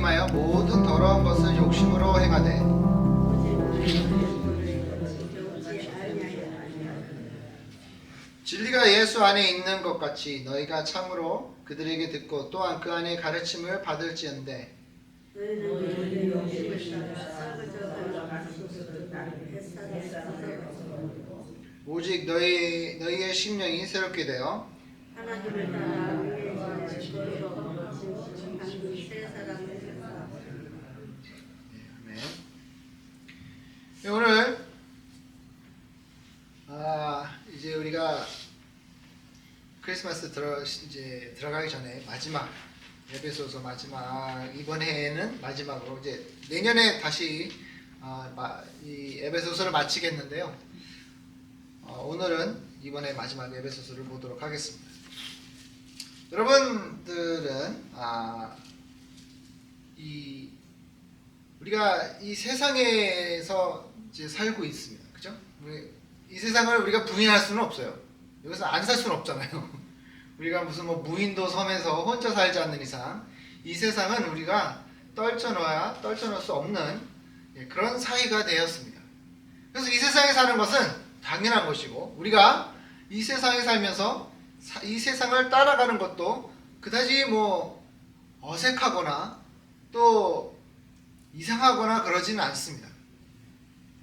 임하여 모든 더러운 것을 욕심으로 행하되 진리가 예수 안에 있는 것 같이 너희가 참으로 그들에게 듣고 또한 그 안에 가르침을 받을지언데 오직 너희의 심령이 새롭게 되어 하나님을 따라 거룩하고 거룩한 새 사람을 되라. 네, 오늘 이제 우리가 크리스마스 이제 들어가기 전에 마지막 에베소서 마지막 이번 해에는 마지막으로 이제 내년에 다시 이 에베소서를 마치겠는데요. 오늘은 이번에 마지막 에베소서를 보도록 하겠습니다. 여러분들은 우리가 이 세상에서 이제 살고 있습니다. 그죠? 이 세상을 우리가 부인할 수는 없어요. 여기서 안 살 수는 없잖아요. 우리가 무슨 무인도 섬에서 혼자 살지 않는 이상 이 세상은 우리가 떨쳐놓을 수 없는 그런 사회가 되었습니다. 그래서 이 세상에 사는 것은 당연한 것이고 우리가 이 세상에 살면서 이 세상을 따라가는 것도 그다지 어색하거나 또 이상하거나 그러지는 않습니다.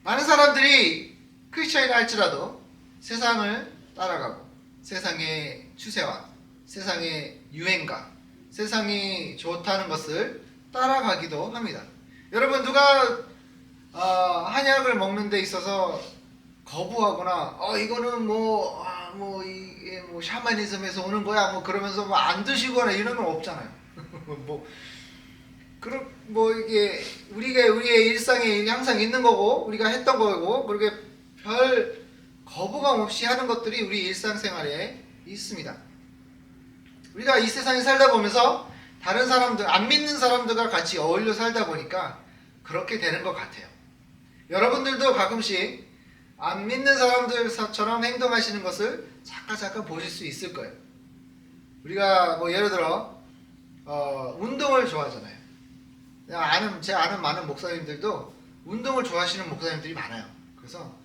많은 사람들이 크리스천이라 할지라도 세상을 따라가고 세상의 추세와 세상의 유행과 세상이 좋다는 것을 따라가기도 합니다. 여러분 누가 한약을 먹는 데 있어서 거부하거나 이거는 이게 샤머니즘에서 오는 거야 그러면서 안 드시거나 이런 건 없잖아요. 이게 우리의 일상에 항상 있는 거고 우리가 했던 거고 그렇게 별 거부감 없이 하는 것들이 우리 일상생활에 있습니다. 우리가 이 세상에 살다 보면서 다른 사람들, 안 믿는 사람들과 같이 어울려 살다 보니까 그렇게 되는 것 같아요. 여러분들도 가끔씩 안 믿는 사람들처럼 행동하시는 것을 잠깐 보실 수 있을 거예요. 우리가 예를 들어 운동을 좋아하잖아요. 제 아는 많은 목사님들도 운동을 좋아하시는 목사님들이 많아요. 그래서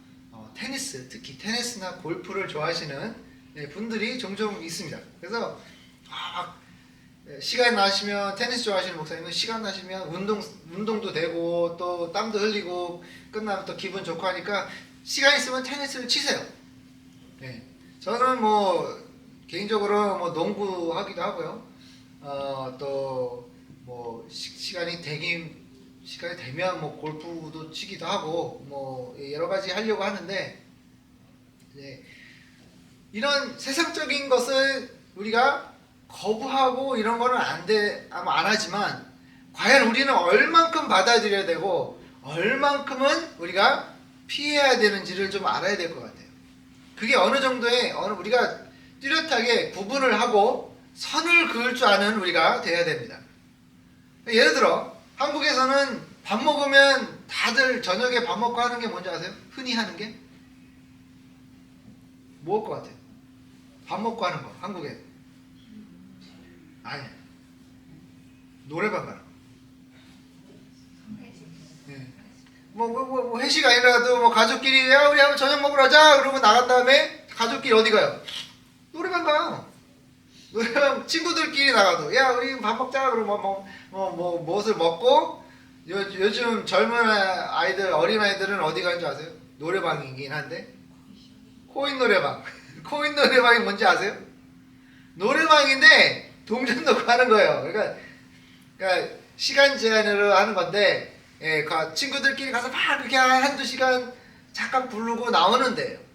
테니스, 특히 테니스나 골프를 좋아하시는 분들이 종종 있습니다. 그래서 시간 나시면 테니스 좋아하시는 목사님은 시간 나시면 운동도 되고 또 땀도 흘리고 끝나면 또 기분 좋고 하니까 시간 있으면 테니스를 치세요. 저는 개인적으로 농구 하기도 하고요. 또 시간이 되면 골프도 치기도 하고 여러 가지 하려고 하는데 이런 세상적인 것을 우리가 거부하고 이런 거는 안 하지만 과연 우리는 얼만큼 받아들여야 되고 얼만큼은 우리가 피해야 되는지를 좀 알아야 될 것 같아요. 그게 어느 정도의 우리가 뚜렷하게 구분을 하고 선을 그을 줄 아는 우리가 돼야 됩니다. 예를 들어 한국에서는 밥 먹으면 다들 저녁에 밥 먹고 하는 게 뭔지 아세요? 흔히 하는 게? 뭐일 것 같아요? 밥 먹고 하는 거 한국에 노래방 가는 거. 회식 아니라도 가족끼리 우리 한번 저녁 먹으러 가자 그러고 나간 다음에 가족끼리 어디 가요? 노래방 가요. 노래방 친구들끼리 나가도 우리 밥 먹자 그러면 무엇을 먹고 요즘 젊은 아이들 어린 아이들은 어디 가는 줄 아세요? 노래방이긴 한데 코인 노래방. 코인 노래방이 뭔지 아세요? 노래방인데 동전 넣고 하는 거예요. 그러니까 시간 제한으로 하는 건데 친구들끼리 가서 막 그렇게 한두 시간 잠깐 부르고 나오는데요.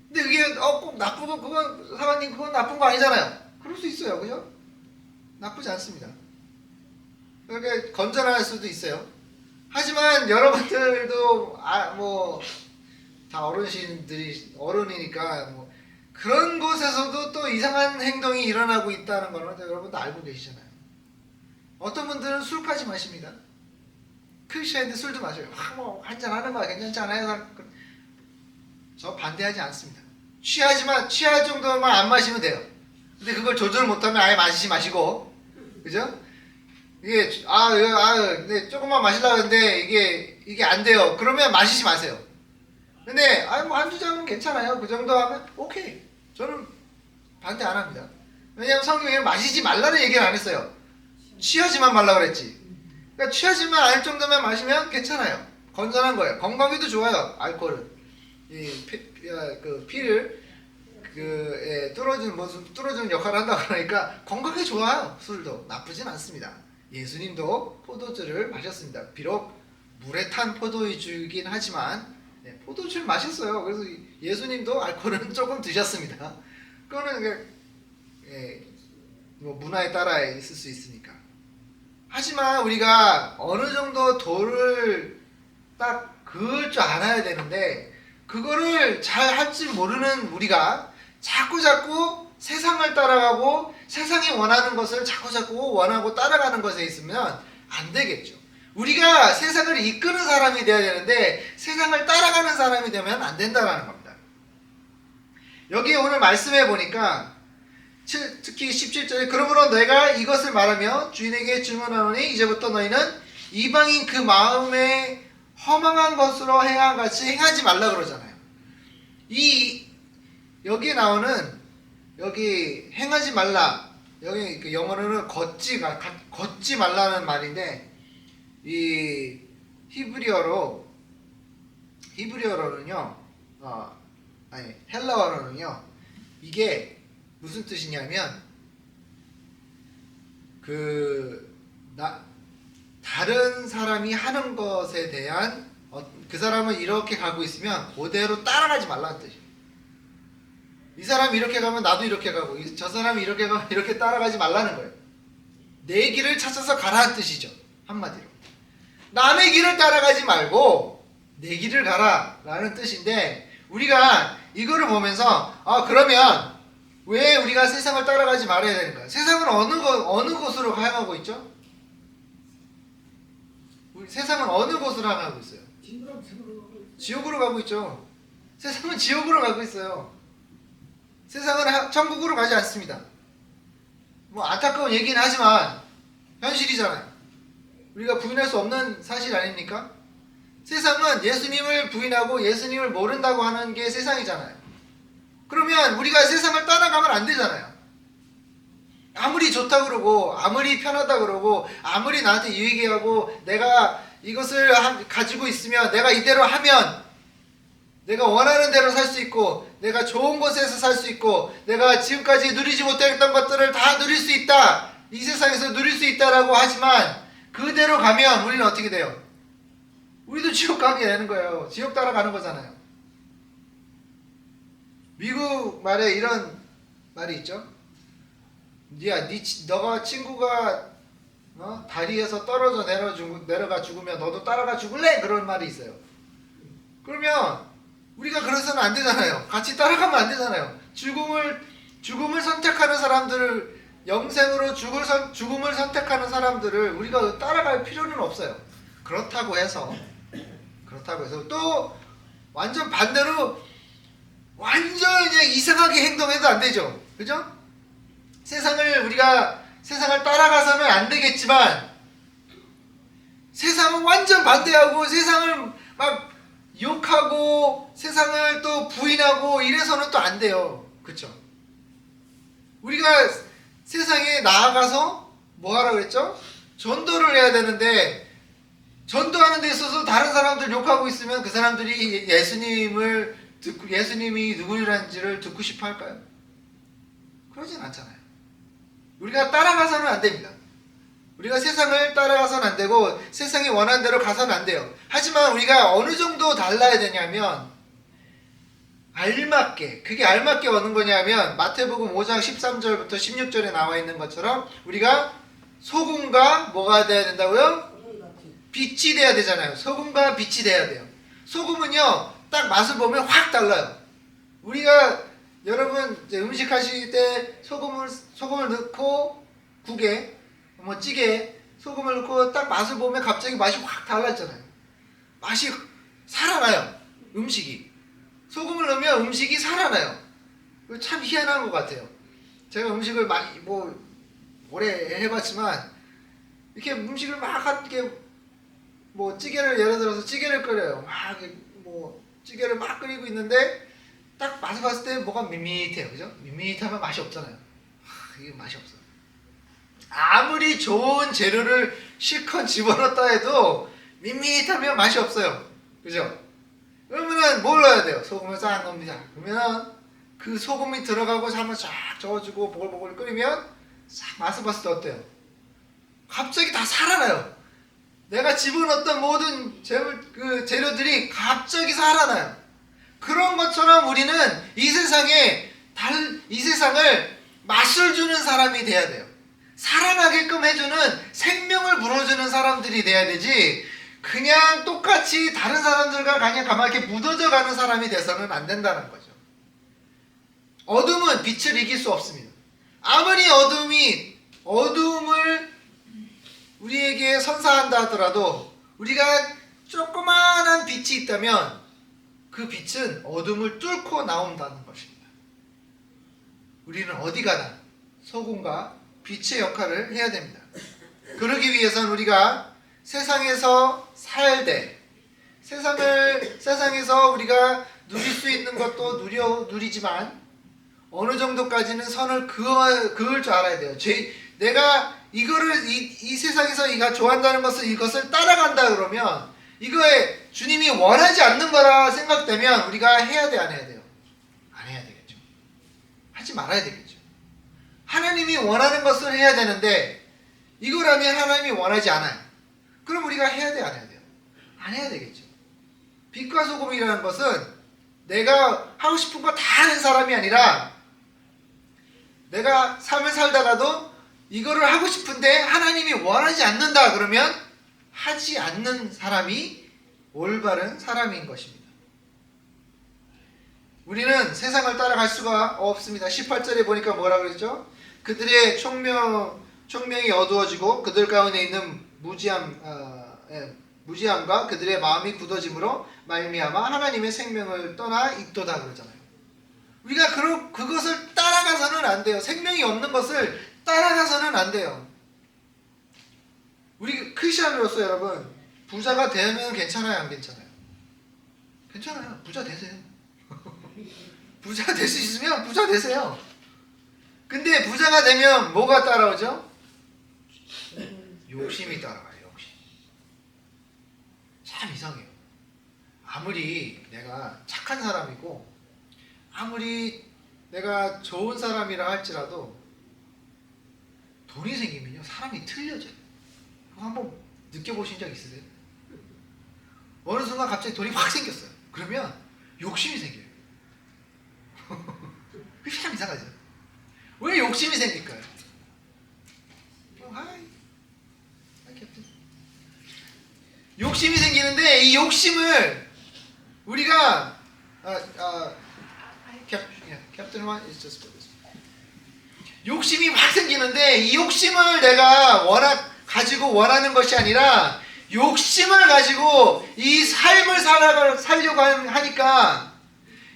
근데 그게 꼭 나쁘고 그건 나쁜 거 아니잖아요. 그럴 수 있어요. 그죠? 나쁘지 않습니다. 그렇게 건전할 수도 있어요. 하지만 여러분들도 다 어른이니까 그런 곳에서도 또 이상한 행동이 일어나고 있다는 거는 여러분도 알고 계시잖아요. 어떤 분들은 술까지 마십니다. 크리스천인데 술도 마셔요. 한잔 하는 거야 괜찮지 않아요? 저 반대하지 않습니다. 취할 정도만 안 마시면 돼요. 근데 그걸 조절 못하면 아예 마시지 마시고, 그죠? 이게 근데 조금만 마시려고 했는데 이게 안 돼요. 그러면 마시지 마세요. 근데 뭐 한두 잔은 괜찮아요. 그 정도 하면 오케이. 저는 반대 안 합니다. 왜냐면 성경에는 마시지 말라는 얘기를 안 했어요. 취하지만 말라 그랬지. 그러니까 취하지만 않을 정도면 마시면 괜찮아요. 건전한 거예요. 건강에도 좋아요. 알코올은 그 피를 뚫어주는 역할을 한다 그러니까 건강에 좋아요. 술도 나쁘진 않습니다. 예수님도 포도주를 마셨습니다. 비록 물에 탄 포도주이긴 하지만 포도주를 마셨어요. 그래서 예수님도 알코올은 조금 드셨습니다. 그거는 뭐 문화에 따라 있을 수 있으니까. 하지만 우리가 어느 정도 도를 딱 그을 줄 알아야 되는데 그거를 잘 할 줄 모르는 우리가 자꾸 세상을 따라가고 세상이 원하는 것을 자꾸 원하고 따라가는 것에 있으면 안 되겠죠. 우리가 세상을 이끄는 사람이 되어야 되는데 세상을 따라가는 사람이 되면 안 된다는 겁니다. 여기 오늘 말씀해 보니까 특히 17절에 그러므로 내가 이것을 말하며 주인에게 질문하노니 이제부터 너희는 이방인 그 마음에 허망한 것으로 행한 같이 행하지 말라 그러잖아요. 여기에 나오는 여기 행하지 말라, 여기 그 영어로는 걷지 말라는 말인데 이 히브리어로는요 헬라어로는요 이게 무슨 뜻이냐면 다른 사람이 하는 것에 대한 그 사람은 이렇게 가고 있으면 그대로 따라가지 말라는 뜻이에요. 이 사람이 이렇게 가면 나도 이렇게 가고 저 사람이 이렇게 가면 이렇게 따라가지 말라는 거예요. 내 길을 찾아서 가라는 뜻이죠. 한마디로 남의 길을 따라가지 말고 내 길을 가라 라는 뜻인데 우리가 이거를 보면서 그러면 왜 우리가 세상을 따라가지 말아야 되는가? 세상은 어느 곳으로 향하고 있죠? 세상은 어느 곳으로 향하고 있어요? 지옥으로 가고 있죠. 세상은 지옥으로 가고 있어요. 세상은 천국으로 가지 않습니다. 뭐 안타까운 얘기는 하지만 현실이잖아요. 우리가 부인할 수 없는 사실 아닙니까? 세상은 예수님을 부인하고 예수님을 모른다고 하는 게 세상이잖아요. 그러면 우리가 세상을 따라가면 안 되잖아요. 아무리 좋다 그러고 아무리 편하다 그러고 아무리 나한테 유익하고 내가 이것을 가지고 있으면 내가 이대로 하면 내가 원하는 대로 살 수 있고 내가 좋은 곳에서 살 수 있고 내가 지금까지 누리지 못했던 것들을 다 누릴 수 있다. 이 세상에서 누릴 수 있다라고 하지만 그대로 가면 우리는 어떻게 돼요? 우리도 지옥 가게 되는 거예요. 지옥 따라가는 거잖아요. 미국 말에 이런 말이 있죠. 너가 친구가 다리에서 떨어져 내려가 죽으면 너도 따라가 죽을래? 그런 말이 있어요. 그러면 우리가 그래서는 안 되잖아요. 같이 따라가면 안 되잖아요. 죽음을 선택하는 사람들을 영생으로 죽음을 선택하는 사람들을 우리가 따라갈 필요는 없어요. 그렇다고 해서 또 완전 반대로 완전 그냥 이상하게 행동해도 안 되죠. 그죠? 우리가 세상을 따라가서는 안 되겠지만 세상은 완전 반대하고 세상을 막 욕하고 세상을 또 부인하고 이래서는 또 안 돼요. 그쵸? 우리가 세상에 나아가서 뭐 하라고 했죠? 전도를 해야 되는데 전도하는 데 있어서 다른 사람들 욕하고 있으면 그 사람들이 예수님이 누구라는지를 듣고 싶어 할까요? 그러진 않잖아요. 우리가 따라가서는 안 됩니다. 우리가 세상을 따라가서는 안 되고 세상이 원하는 대로 가서는 안 돼요. 하지만 우리가 어느 정도 달라야 되냐면 그게 알맞게 어느 거냐면 마태복음 5장 13절부터 16절에 나와 있는 것처럼 우리가 소금과 뭐가 돼야 된다고요? 빛이 돼야 되잖아요. 소금과 빛이 돼야 돼요. 소금은요 딱 맛을 보면 확 달라요. 우리가 여러분 이제 음식 하실 때 소금을 넣고 국에 뭐 찌개에 소금을 넣고 딱 맛을 보면 갑자기 맛이 확 달라지잖아요. 맛이 살아나요. 음식이 소금을 넣으면 음식이 살아나요. 참 희한한 것 같아요. 제가 음식을 많이 오래 해봤지만 이렇게 음식을 막 이렇게 뭐 찌개를 예를 들어서 찌개를 끓여요. 막 뭐 찌개를 막 끓이고 있는데 딱 맛을 봤을 때 뭐가 밋밋해요, 그죠? 밋밋하면 맛이 없잖아요. 이게 맛이 없어. 아무리 좋은 재료를 실컷 집어넣었다 해도 밋밋하면 맛이 없어요, 그죠? 그러면은 뭘 넣어야 돼요? 소금을 싹 넣습니다. 그러면 그 소금이 들어가고 한번 쫙 저어주고 보글보글 끓이면 싹 맛을 봤을 때 어때요? 갑자기 다 살아나요. 내가 집어넣었던 모든 재료들이 갑자기 살아나요. 그런 것처럼 우리는 이 세상을 맛을 주는 사람이 돼야 돼요. 살아나게끔 해주는 생명을 불어주는 사람들이 돼야 되지, 그냥 똑같이 다른 사람들과 그냥 가만히 이렇게 묻어져 가는 사람이 돼서는 안 된다는 거죠. 어둠은 빛을 이길 수 없습니다. 아무리 어둠을 우리에게 선사한다 하더라도 우리가 조그마한 빛이 있다면 그 빛은 어둠을 뚫고 나온다는 것입니다. 우리는 어디 가나 소금과 빛의 역할을 해야 됩니다. 그러기 위해서는 우리가 세상에서 살되 세상에서 우리가 누릴 수 있는 것도 누리지만 어느 정도까지는 선을 그을 줄 알아야 돼요. 내가 이거를 이 세상에서 이가 좋아한다는 이것을 따라간다 그러면 이거에 주님이 원하지 않는 거라 생각되면 우리가 해야 돼, 안 해야 돼요? 안 해야 되겠죠. 하지 말아야 되겠죠. 하나님이 원하는 것을 해야 되는데 이거라면 하나님이 원하지 않아요. 그럼 우리가 해야 돼, 안 해야 돼요? 안 해야 되겠죠. 빛과 소금이라는 것은 내가 하고 싶은 거 다 하는 사람이 아니라 내가 삶을 살다가도 이거를 하고 싶은데 하나님이 원하지 않는다 그러면 하지 않는 사람이 올바른 사람인 것입니다. 우리는 세상을 따라갈 수가 없습니다. 18절에 보니까 뭐라 그랬죠? 그들의 총명이 어두워지고 그들 가운데 있는 무지함과 그들의 마음이 굳어짐으로 말미암아 하나님의 생명을 떠나 있도다 그러잖아요. 우리가 그것을 따라가서는 안 돼요. 생명이 없는 것을 따라가서는 안 돼요. 우리 크리스천으로서 여러분, 부자가 되면 괜찮아요, 안 괜찮아요? 괜찮아요. 부자 되세요. 부자가 될 수 있으면 부자 되세요. 근데 부자가 되면 뭐가 따라오죠? 욕심이 따라와요. 욕심. 참 이상해요. 아무리 내가 착한 사람이고 아무리 내가 좋은 사람이라 할지라도 돈이 생기면요 사람이 틀려져요. 그거 한번 느껴보신 적 있으세요? 어느 순간 갑자기 돈이 확 생겼어요. 그러면 욕심이 생겨요. 그게 참 이상하죠. 왜 욕심이 생길까요? 욕심이 생기는데 이 욕심을 우리가 욕심이 확 생기는데 이 욕심을 내가 가지고 원하는 것이 아니라 욕심을 가지고 이 삶을 살려고 하니까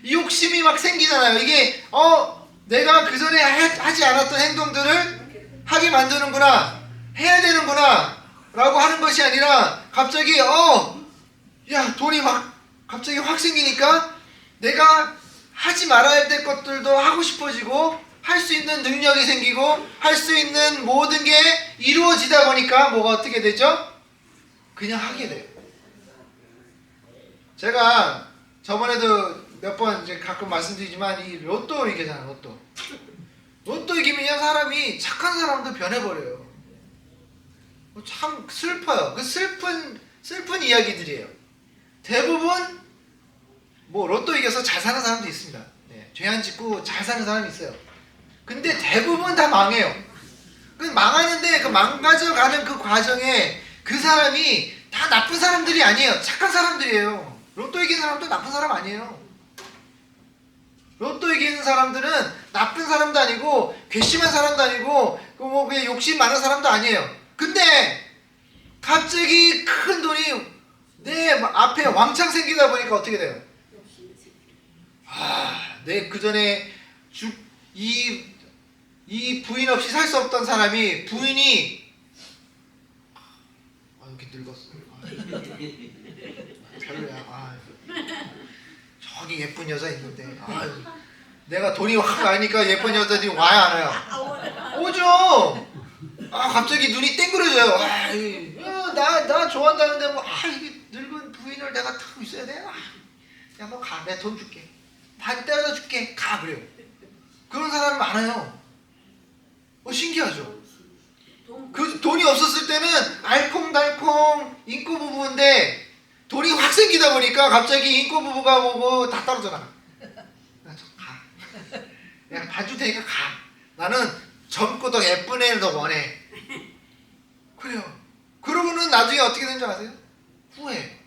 이 욕심이 막 생기잖아요. 이게 내가 그전에 하지 않았던 행동들을 하게 만드는구나, 해야 되는구나 라고 하는 것이 아니라 갑자기 돈이 막 갑자기 확 생기니까 내가 하지 말아야 될 것들도 하고 싶어지고 할 수 있는 능력이 생기고 할 수 있는 모든 게 이루어지다 보니까 뭐가 어떻게 되죠? 그냥 하게 돼요. 제가 저번에도 몇 번 이제 가끔 말씀드리지만 이 로또 이기잖아요. 로또 이기면 사람이 착한 사람도 변해버려요. 참 슬퍼요. 그 슬픈 이야기들이에요. 대부분 뭐 로또 이겨서 잘 사는 사람도 있습니다. 죄 안 짓고 잘 사는 사람이 있어요. 근데 대부분 다 망해요. 그 망하는데 그 망가져가는 그 과정에 그 사람이 다 나쁜 사람들이 아니에요. 착한 사람들이에요. 로또 이긴 사람도 나쁜 사람 아니에요. 로또 이기는 사람들은 나쁜 사람도 아니고 괘씸한 사람도 아니고 그냥 욕심 많은 사람도 아니에요. 근데 갑자기 큰 돈이 내 앞에 왕창 생기다 보니까 어떻게 돼요? 내 그전에 이 부인 없이 살 수 없던 사람이 부인이 이렇게 늙었어. 별로야. 저기 예쁜 여자 있는데. 내가 돈이 확 나니까 예쁜 여자들이 와야 안 와요? 오죠. 갑자기 눈이 땡그려져요. 나 좋아한다는데 뭐 이게 늙은 부인을 내가 타고 있어야 돼? 야, 너 가. 내가 돈 줄게. 반 떼어다 줄게. 가. 그래요. 그런 사람이 많아요. 신기하죠? 그 돈이 없었을 때는 알콩달콩 인꼬 부부인데 돈이 확 생기다 보니까 갑자기 인꼬 부부가 오고 다 떨어져 나가. 가. 그냥 반 줄 테니까 가. 나는 젊고 더 예쁜 애를 더 원해. 그래요. 그러고는 나중에 어떻게 되는 줄 아세요? 후회.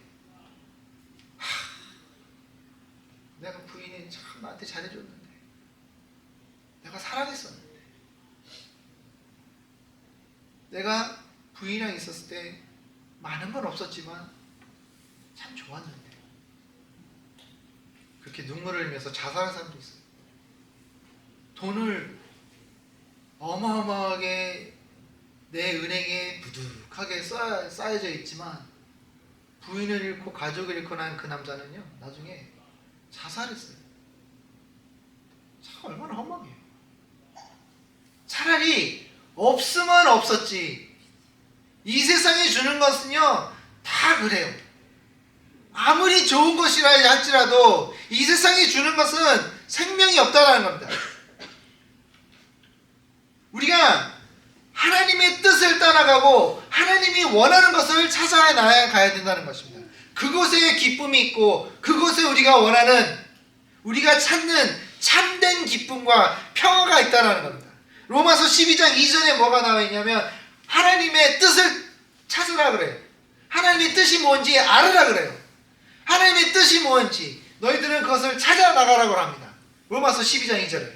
내가 부인이 참 나한테 잘해줬는데, 내가 사랑했었는데, 내가 부인이랑 있었을 때 많은 건 없었지만 참 좋았는데, 그렇게 눈물을 흘리면서 자살한 사람도 있어요. 돈을 어마어마하게 내 은행에 부득하게 쌓여져 있지만 부인을 잃고 가족을 잃고 난 그 남자는요, 나중에 자살했어요. 참 얼마나 헛망해요. 차라리 없으면 없었지. 이 세상에 주는 것은요, 다 그래요. 아무리 좋은 것이라 할지라도 이 세상에 주는 것은 생명이 없다라는 겁니다. 우리가 하나님의 뜻을 따라가고 하나님이 원하는 것을 찾아나야 가야 된다는 것입니다. 그곳에 기쁨이 있고 그곳에 우리가 원하는, 우리가 찾는 참된 기쁨과 평화가 있다는 겁니다. 로마서 12장 2절에 뭐가 나와 있냐면 하나님의 뜻을 찾으라 그래요. 하나님의 뜻이 뭔지 알으라 그래요. 하나님의 뜻이 뭔지 너희들은 그것을 찾아 나가라고 합니다. 로마서 12장 2절에.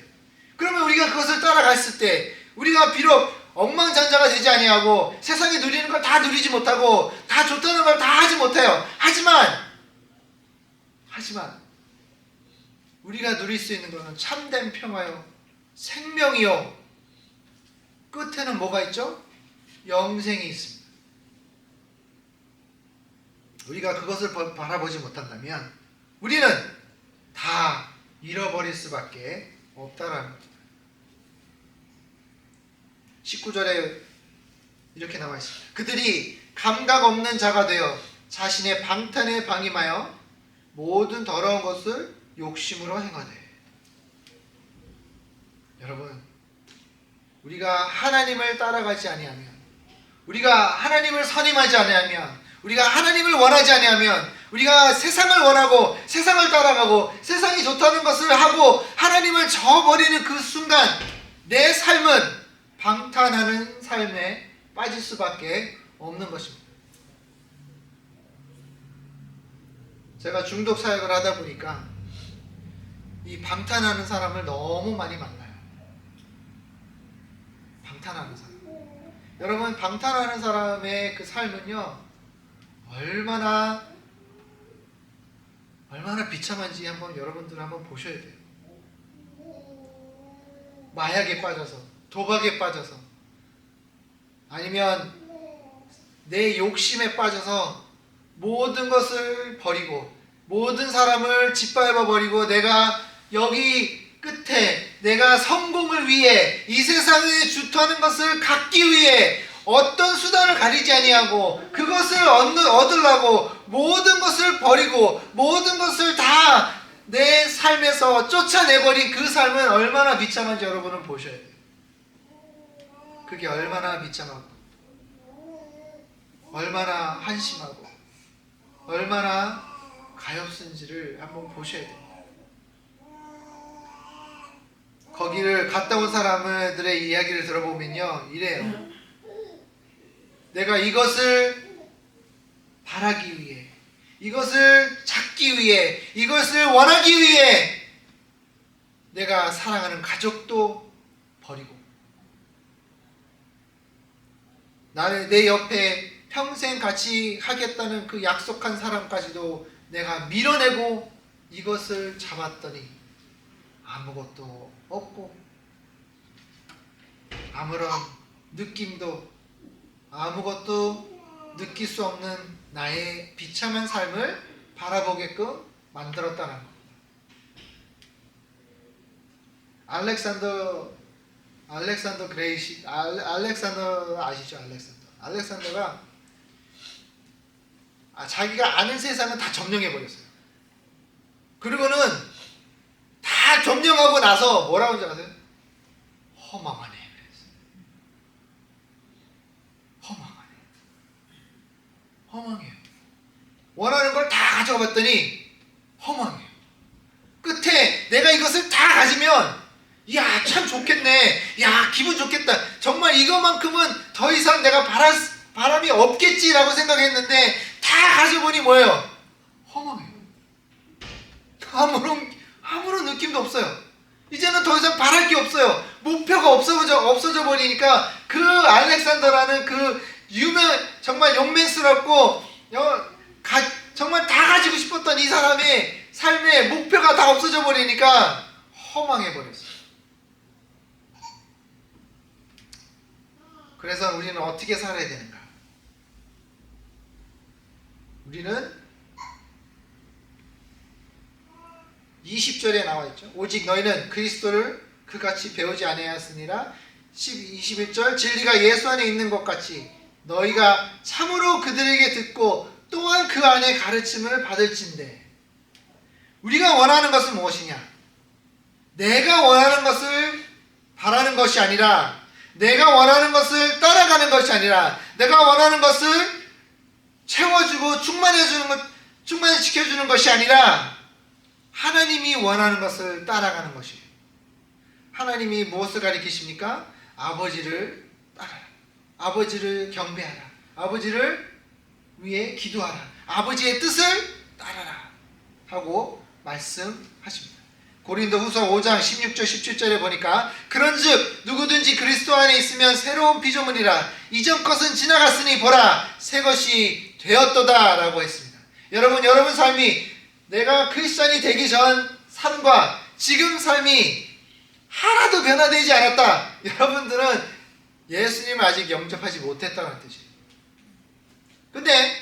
그러면 우리가 그것을 따라갔을 때 우리가 비록 엉망잔자가 되지 아니하고 세상에 누리는 걸 다 누리지 못하고 다 좋다는 걸 다 하지 못해요. 하지만 우리가 누릴 수 있는 것은 참된 평화요, 생명이요, 끝에는 뭐가 있죠? 영생이 있습니다. 우리가 그것을 바라보지 못한다면 우리는 다 잃어버릴 수밖에 없다라는 겁니다. 19절에 이렇게 나와 있습니다. 그들이 감각 없는 자가 되어 자신의 방탄에 방임하여 모든 더러운 것을 욕심으로 행하되. 여러분, 우리가 하나님을 따라가지 아니하면, 우리가 하나님을 선임하지 아니하면, 우리가 하나님을 원하지 아니하면, 우리가 세상을 원하고 세상을 따라가고 세상이 좋다는 것을 하고 하나님을 저버리는 그 순간 내 삶은 방탄하는 삶에 빠질 수밖에 없는 것입니다. 제가 중독 사역을 하다 보니까 이 방탄하는 사람을 너무 많이 만나요. 방탄하는 사람. 여러분, 방탄하는 사람의 그 삶은요, 얼마나 비참한지 여러분들 한번 보셔야 돼요. 마약에 빠져서, 도박에 빠져서, 아니면 내 욕심에 빠져서 모든 것을 버리고 모든 사람을 짓밟아 버리고 내가 여기 끝에 내가 성공을 위해 이 세상에 주토하는 것을 갖기 위해 어떤 수단을 가리지 아니하고 그것을 얻으려고 모든 것을 버리고 모든 것을 다 내 삶에서 쫓아내버린 그 삶은 얼마나 비참한지 여러분은 보셔야 돼요. 그게 얼마나 비참하고 얼마나 한심하고 얼마나 가엾은지를 한번 보셔야 돼요. 거기를 갔다 온 사람들의 이야기를 들어보면요, 이래요. 내가 이것을 바라기 위해, 이것을 찾기 위해, 이것을 원하기 위해 내가 사랑하는 가족도 버리고 나를 내 옆에 평생 같이 하겠다는 그 약속한 사람까지도 내가 밀어내고 이것을 잡았더니 아무것도 없고 아무런 느낌도 아무것도 느낄 수 없는 나의 비참한 삶을 바라보게끔 만들었다는 겁니다. 알렉산더 그레이시, 알렉산더 아시죠? 알렉산더가 자기가 아는 세상은 다 점령해 버렸어요. 그리고는 다 점령하고 나서 뭐라고 하는지 아세요? 허망하네. 허망해요. 원하는 걸 다 가져가 봤더니 허망해요. 끝에 내가 이것을 다 가지면 야, 참 좋겠네. 야, 기분 좋겠다. 정말 이것만큼은 더 이상 내가 바람이 없겠지라고 생각했는데 다 가져보니 뭐예요? 허망해요. 아무런 느낌도 없어요. 이제는 더 이상 바랄 게 없어요. 목표가 없어져 버리니까 그 알렉산더라는 그 정말 용맹스럽고 정말 다 가지고 싶었던 이 사람의 삶의 목표가 다 없어져 버리니까 허망해 버렸어요. 그래서 우리는 어떻게 살아야 되는가? 우리는 20절에 나와 있죠. 오직 너희는 그리스도를 그같이 배우지 아니하였으니라. 21절 진리가 예수 안에 있는 것 같이 너희가 참으로 그들에게 듣고 또한 그 안에 가르침을 받을진대. 우리가 원하는 것은 무엇이냐? 내가 원하는 것을 바라는 것이 아니라, 내가 원하는 것을 따라가는 것이 아니라, 내가 원하는 것을 채워주고 충만시켜주는 것이 아니라 하나님이 원하는 것을 따라가는 것이에요. 하나님이 무엇을 가리키십니까? 아버지를 따라라. 아버지를 경배하라. 아버지를 위해 기도하라. 아버지의 뜻을 따라라 하고 말씀하십니다. 고린도후서 5장 16절 17절에 보니까 그런즉 누구든지 그리스도 안에 있으면 새로운 피조물이라. 이전 것은 지나갔으니 보라 새 것이 되었도다 라고 했습니다. 여러분 삶이 내가 크리스찬이 되기 전 삶과 지금 삶이 하나도 변화되지 않았다. 여러분들은 예수님을 아직 영접하지 못했다는 뜻이에요. 근데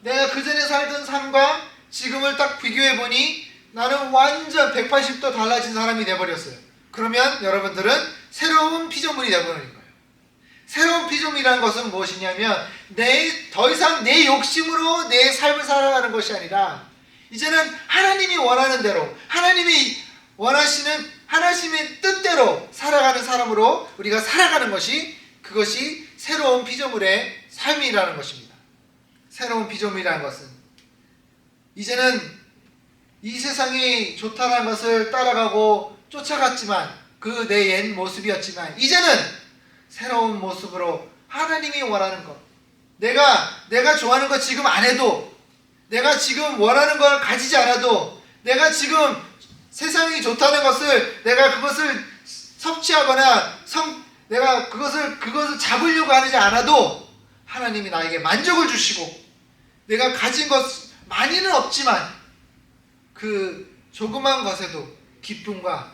내가 그전에 살던 삶과 지금을 딱 비교해보니 나는 완전 180도 달라진 사람이 돼버렸어요. 그러면 여러분들은 새로운 피조물이 되어버리는 거예요. 새로운 피조물이라는 것은 무엇이냐면 더 이상 내 욕심으로 내 삶을 살아가는 것이 아니라 이제는 하나님이 원하는 대로 하나님이 원하시는 하나님의 뜻대로 살아가는 사람으로 우리가 살아가는 것이 그것이 새로운 피조물의 삶이라는 것입니다. 새로운 피조물이라는 것은 이제는 이 세상이 좋다는 것을 따라가고 쫓아갔지만 그 내 옛 모습이었지만 이제는 새로운 모습으로 하나님이 원하는 것, 내가 좋아하는 것 지금 안 해도, 내가 지금 원하는 걸 가지지 않아도, 내가 지금 세상이 좋다는 것을 내가 그것을 섭취하거나 내가 그것을 잡으려고 하지 않아도 하나님이 나에게 만족을 주시고 내가 가진 것 많이는 없지만 그 조그만 것에도 기쁨과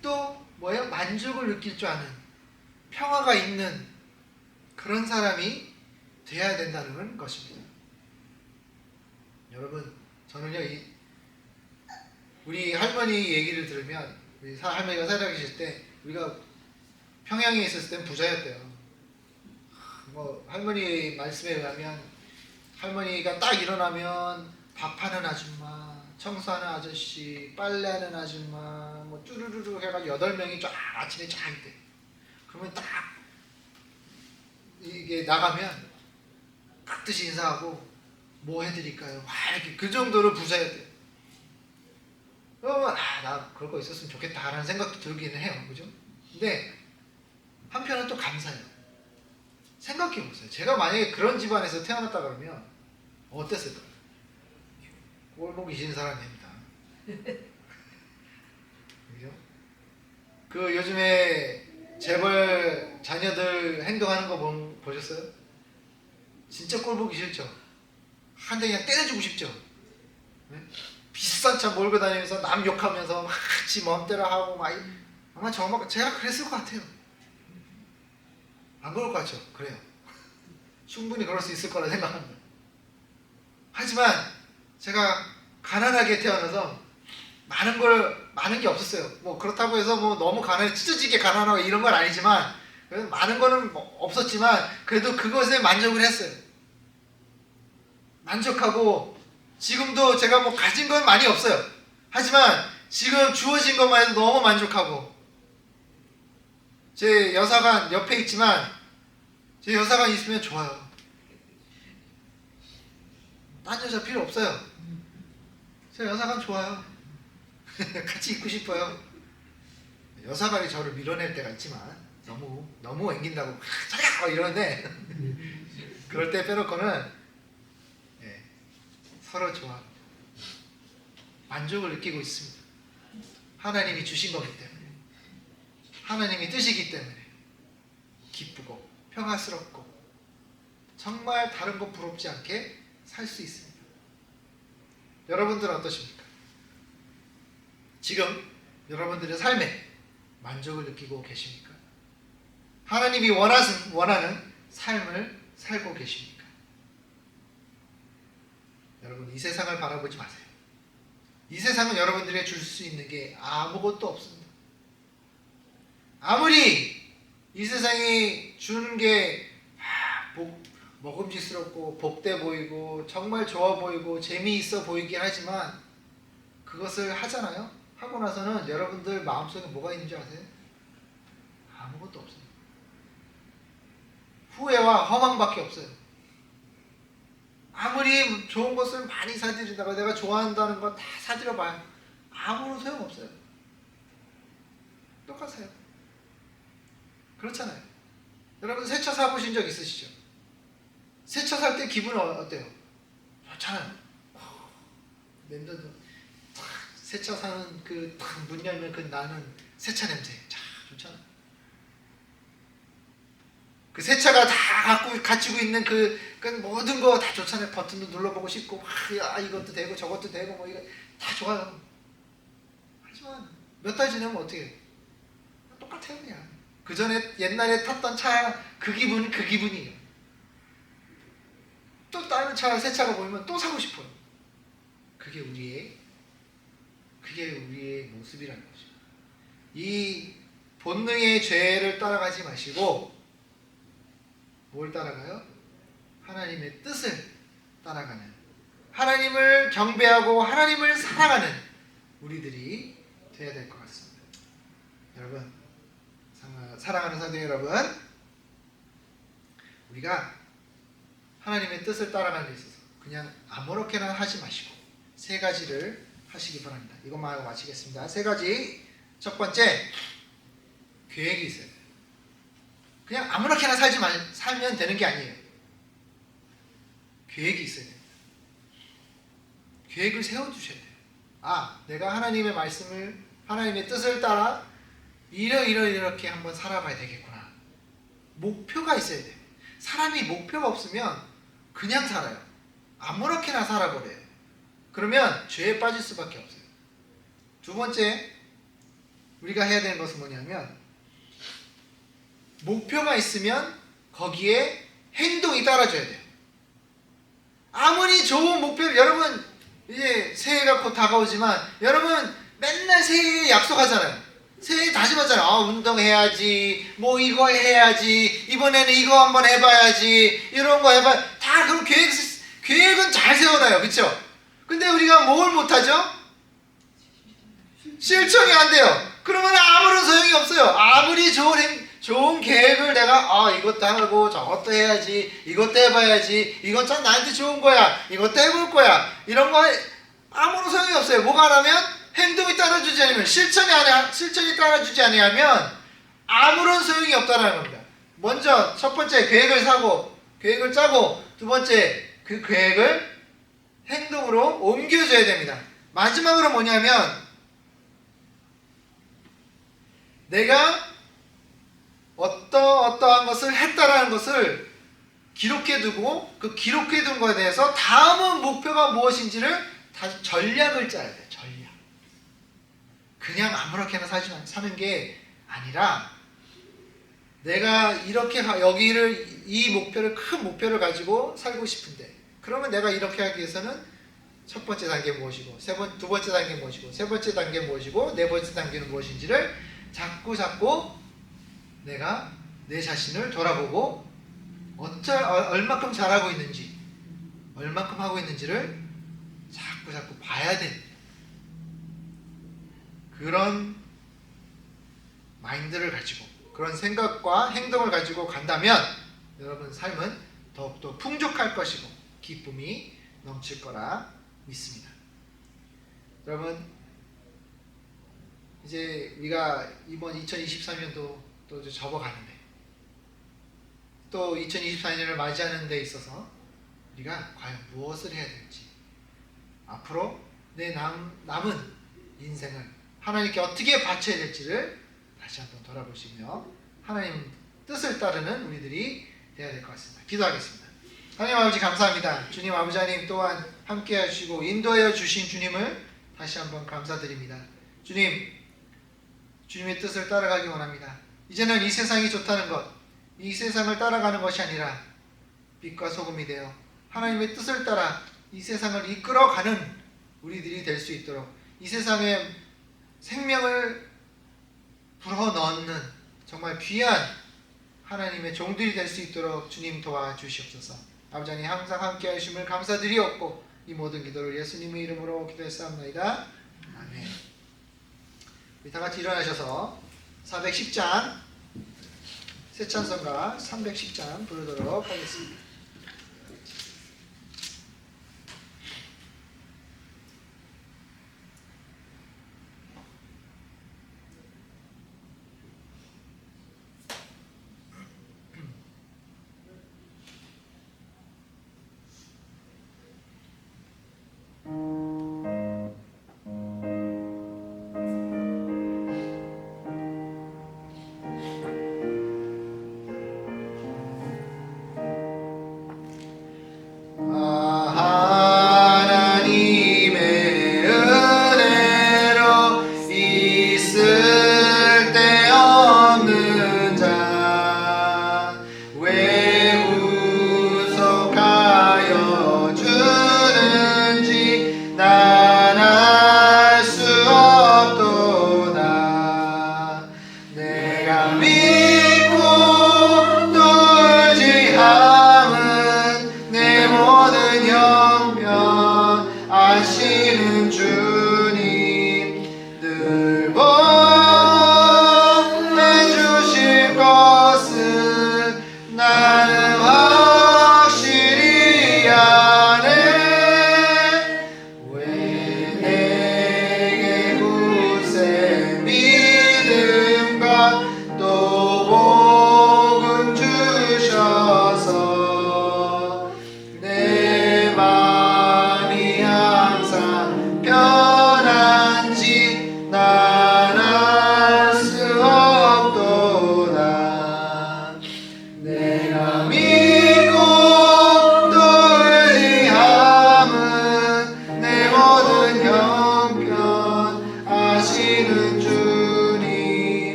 또 만족을 느낄 줄 아는 평화가 있는 그런 사람이 되어야 된다는 것입니다. 여러분, 저는요 우리 할머니 얘기를 들으면 우리 할머니가 살아계실 때 우리가 평양에 있었을 땐 부자였대요. 할머니 말씀에 의하면 할머니가 딱 일어나면 밥하는 아줌마, 청소하는 아저씨, 빨래하는 아줌마, 쭈루루루 해가지고 8명이 쫙 아침에 쫙 있대. 그러면 딱 이게 나가면 깍듯이 인사하고 뭐 해드릴까요? 이렇게 그 정도로 부자였대요. 그러면 나 그럴 거 있었으면 좋겠다 라는 생각도 들기는 해요. 그죠? 근데 한편은 또 감사해요. 생각해보세요. 제가 만약에 그런 집안에서 태어났다 그러면 어땠을까요? 꼴보기 싫은 사람입니다. 그죠? 그 요즘에 재벌 자녀들 행동하는 거 보셨어요? 진짜 꼴보기 싫죠? 한 대 그냥 때려주고 싶죠? 네? 비싼 차 몰고 다니면서 남 욕하면서 막 지 맘대로 하고 아마 제가 그랬을 것 같아요. 안 그럴 것 같죠? 그래요. 충분히 그럴 수 있을 거라 생각합니다. 하지만 제가 가난하게 태어나서 많은 게 없었어요. 뭐 그렇다고 해서 뭐 너무 찢어지게 가난하고 이런 건 아니지만 많은 거는 뭐 없었지만 그래도 그것에 만족을 했어요. 만족하고 지금도 제가 뭐 가진 건 많이 없어요. 하지만 지금 주어진 것만 해도 너무 만족하고 제 여사관 옆에 있지만 제 여사관 있으면 좋아요. 딴 여자 필요 없어요. 제 여사관 좋아요. 같이 있고 싶어요. 여사관이 저를 밀어낼 때가 있지만 너무 앵긴다고 자기야 이러는데 그럴 때 빼놓고는 서로 좋아 만족을 느끼고 있습니다. 하나님이 주신 거기 때문에 하나님이 뜻이기 때문에 기쁘고 평화스럽고 정말 다른 거 부럽지 않게 살 수 있습니다. 여러분들은 어떠십니까? 지금 여러분들의 삶에 만족을 느끼고 계십니까? 하나님이 원하는 삶을 살고 계십니까? 여러분 이 세상을 바라보지 마세요. 이 세상은 여러분들에게 줄 수 있는 게 아무것도 없습니다. 아무리 이 세상이 주는 게 먹음직스럽고 복돼 보이고 정말 좋아 보이고 재미있어 보이긴 하지만 그것을 하잖아요. 하고 나서는 여러분들 마음속에 뭐가 있는지 아세요? 아무것도 없어요. 후회와 허망밖에 없어요. 아무리 좋은 것을 많이 사드린다고 내가 좋아한다는 거 다 사드려봐요. 아무런 소용없어요. 똑같아요. 그렇잖아요. 여러분 새 차 사보신 적 있으시죠? 새 차 살 때 기분은 어때요? 좋잖아요. 냄새도 새 차 사는 그 문 열면 그 나는 새 차 냄새 참 좋잖아요. 그 새 차가 다 가지고 있는 그 모든 거 다 좋잖아요. 버튼도 눌러보고 싶고 이것도 되고 저것도 되고 뭐 이거 다 좋아요. 하지만 몇 달 지나면 어떻게 해요? 똑같아요 그냥. 그 전에 옛날에 탔던 차 그 기분이에요. 또 다른 차, 새 차가 보이면 또 사고 싶어요. 그게 우리의 모습이라는 거죠. 이 본능의 죄를 따라가지 마시고 뭘 따라가요? 하나님의 뜻을 따라가는, 하나님을 경배하고 하나님을 사랑하는 우리들이 되어야 될 것 같습니다. 여러분, 사랑하는 성도 여러분, 우리가 하나님의 뜻을 따라가는 데 있어서 그냥 아무렇게나 하지 마시고 세 가지를 하시기 바랍니다. 이것만 하고 마치겠습니다. 세 가지. 첫 번째, 계획이 있어야 돼요. 그냥 아무렇게나 살면 되는 게 아니에요. 계획이 있어야 돼요. 계획을 세워두셔야 돼요. 내가 하나님의 말씀을, 하나님의 뜻을 따라 이렇게 한번 살아봐야 되겠구나. 목표가 있어야 돼요. 사람이 목표가 없으면 그냥 살아요. 아무렇게나 살아버려요. 그러면 죄에 빠질 수밖에 없어요. 두 번째, 우리가 해야 되는 것은 뭐냐면 목표가 있으면 거기에 행동이 따라줘야 돼요. 아무리 좋은 목표를, 여러분 이제 새해가 곧 다가오지만 여러분 맨날 새해에 약속하잖아요. 새해 다짐하잖아요. 운동해야지, 뭐 이거 해야지, 이번에는 이거 한번 해봐야지, 이런 거 해봐. 다 그럼 계획은 잘 세워놔요. 그쵸? 근데 우리가 뭘 못하죠? 실천이 안 돼요. 그러면 아무런 소용이 없어요. 아무리 좋은 계획을 내가 이것도 하고 저것도 해야지, 이것도 해봐야지, 이건 참 나한테 좋은 거야, 이것도 해볼 거야, 이런 거 아무런 소용이 없어요. 뭐가 하라면 행동이 따라주지 않으면, 실천이 따라주지 않으면 아무런 소용이 없다는 겁니다. 먼저 첫 번째 계획을 짜고 두 번째 그 계획을 행동으로 옮겨줘야 됩니다. 마지막으로 뭐냐면 내가 어떠한 것을 했다라는 것을 기록해두고 그 기록해둔 것에 대해서 다음은 목표가 무엇인지를 다시 전략을 짜야 돼요. 전략. 그냥 아무렇게나 사는 게 아니라 내가 이렇게 여기를 이 목표를, 큰 목표를 가지고 살고 싶은데, 그러면 내가 이렇게 하기 위해서는 첫 번째 단계 무엇이고, 두 번째 단계 무엇이고, 세 번째 단계 무엇이고, 네 번째 단계는 무엇인지를 자꾸 내가 내 자신을 돌아보고 얼마큼 잘하고 있는지, 얼마큼 하고 있는지를 자꾸 봐야 되는 그런 마인드를 가지고, 그런 생각과 행동을 가지고 간다면 여러분 삶은 더욱더 풍족할 것이고 기쁨이 넘칠 거라 믿습니다. 여러분, 이제 우리가 이번 2023년도 또 이제 접어가는데, 또 2024년을 맞이하는 데 있어서 우리가 과연 무엇을 해야 될지, 앞으로 내 남은 인생을 하나님께 어떻게 바쳐야 될지를 다시 한번 돌아보시며 하나님 뜻을 따르는 우리들이 되어야 될 것 같습니다. 기도하겠습니다. 하나님 아버지 감사합니다. 주님 아버지 하나님 또한 함께 하시고 인도하여 주신 주님을 다시 한번 감사드립니다. 주님의 뜻을 따라가기 원합니다. 이제는 이 세상이 좋다는 것, 이 세상을 따라가는 것이 아니라 빛과 소금이 되어 하나님의 뜻을 따라 이 세상을 이끌어가는 우리들이 될 수 있도록, 이 세상에 생명을 불어넣는 정말 귀한 하나님의 종들이 될 수 있도록 주님 도와주시옵소서. 아버지 하나님 항상 함께 하심을 감사드리옵고 이 모든 기도를 예수님의 이름으로 기도했사옵나이다. 아멘. 우리 다 같이 일어나셔서 410장 새 찬송가 310장 부르도록 하겠습니다.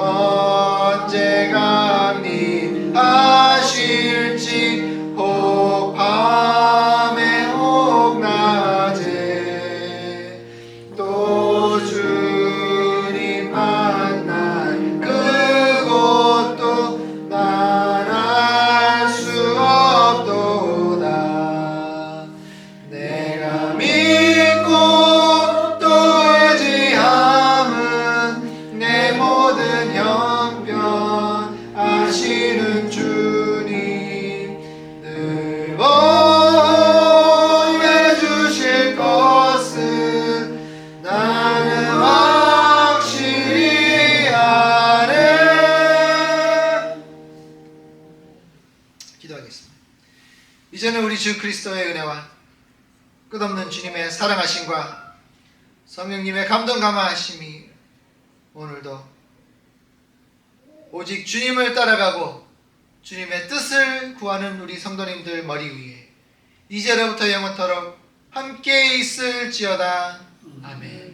언제 감리하실지 혹 이제는 우리 주 그리스도의 은혜와 끝없는 주님의 사랑하심과 성령님의 감동 감화하심이 오늘도 오직 주님을 따라가고 주님의 뜻을 구하는 우리 성도님들 머리 위에 이제로부터 영원토록 함께 있을지어다. 아멘.